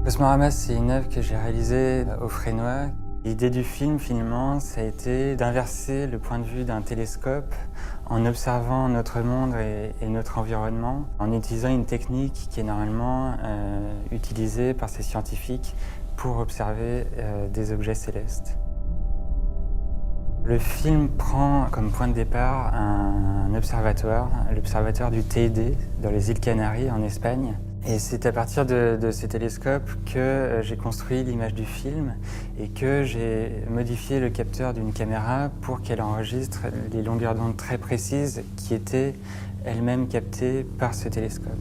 Cosmorama, c'est une œuvre que j'ai réalisée au Frénois. L'idée du film, finalement, ça a été d'inverser le point de vue d'un télescope en observant notre monde et notre environnement, en utilisant une technique qui est normalement utilisée par ces scientifiques pour observer des objets célestes. Le film prend comme point de départ un observatoire, l'observatoire du Teide, dans les îles Canaries, en Espagne. Et c'est à partir de ces télescopes que j'ai construit l'image du film et que j'ai modifié le capteur d'une caméra pour qu'elle enregistre les longueurs d'onde très précises qui étaient elles-mêmes captées par ce télescope.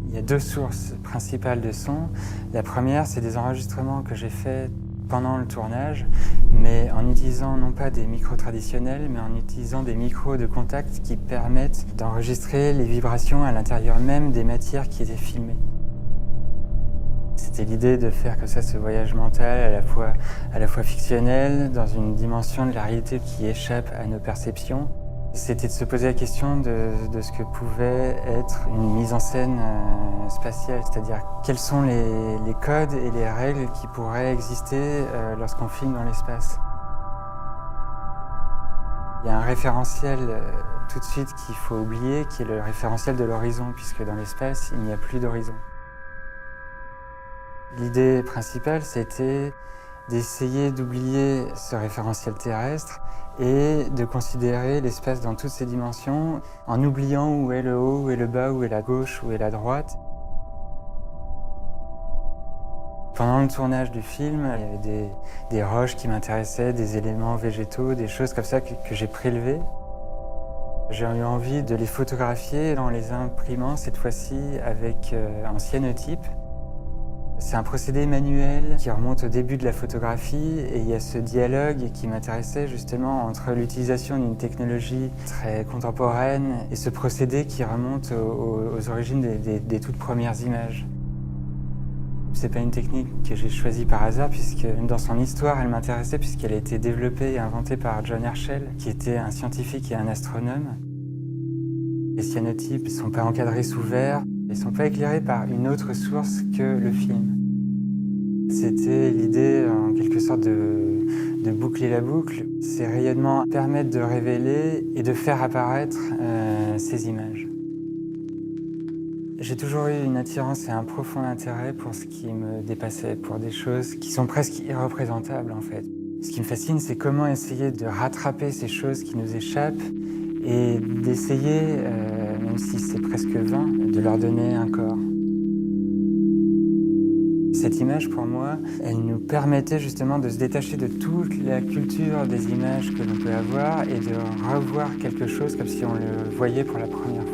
Il y a deux sources principales de son. La première, c'est des enregistrements que j'ai faits pendant le tournage, mais en utilisant non pas des micros traditionnels, mais en utilisant des micros de contact qui permettent d'enregistrer les vibrations à l'intérieur même des matières qui étaient filmées. C'était l'idée de faire comme ça ce voyage mental à la fois fictionnel, dans une dimension de la réalité qui échappe à nos perceptions. C'était de se poser la question de ce que pouvait être une mise en scène spatiale, c'est-à-dire quels sont les codes et les règles qui pourraient exister lorsqu'on filme dans l'espace. Il y a un référentiel tout de suite qu'il faut oublier, qui est le référentiel de l'horizon, puisque dans l'espace, il n'y a plus d'horizon. L'idée principale, c'était d'essayer d'oublier ce référentiel terrestre et de considérer l'espace dans toutes ses dimensions, en oubliant où est le haut, où est le bas, où est la gauche, où est la droite. Pendant le tournage du film, il y avait des roches qui m'intéressaient, des éléments végétaux, des choses comme ça que j'ai prélevées. J'ai eu envie de les photographier en les imprimant, cette fois-ci avec un cyanotype. C'est un procédé manuel qui remonte au début de la photographie et il y a ce dialogue qui m'intéressait justement entre l'utilisation d'une technologie très contemporaine et ce procédé qui remonte aux origines des toutes premières images. C'est pas une technique que j'ai choisie par hasard puisque dans son histoire elle m'intéressait puisqu'elle a été développée et inventée par John Herschel qui était un scientifique et un astronome. Les cyanotypes ne sont pas encadrés sous verre. Ils ne sont pas éclairés par une autre source que le film. C'était l'idée, en quelque sorte, de boucler la boucle. Ces rayonnements permettent de révéler et de faire apparaître ces images. J'ai toujours eu une attirance et un profond intérêt pour ce qui me dépassait, pour des choses qui sont presque irreprésentables, en fait. Ce qui me fascine, c'est comment essayer de rattraper ces choses qui nous échappent et d'essayer, même si c'est presque vain, de leur donner un corps. Cette image, pour moi, elle nous permettait justement de se détacher de toute la culture des images que l'on peut avoir et de revoir quelque chose comme si on le voyait pour la première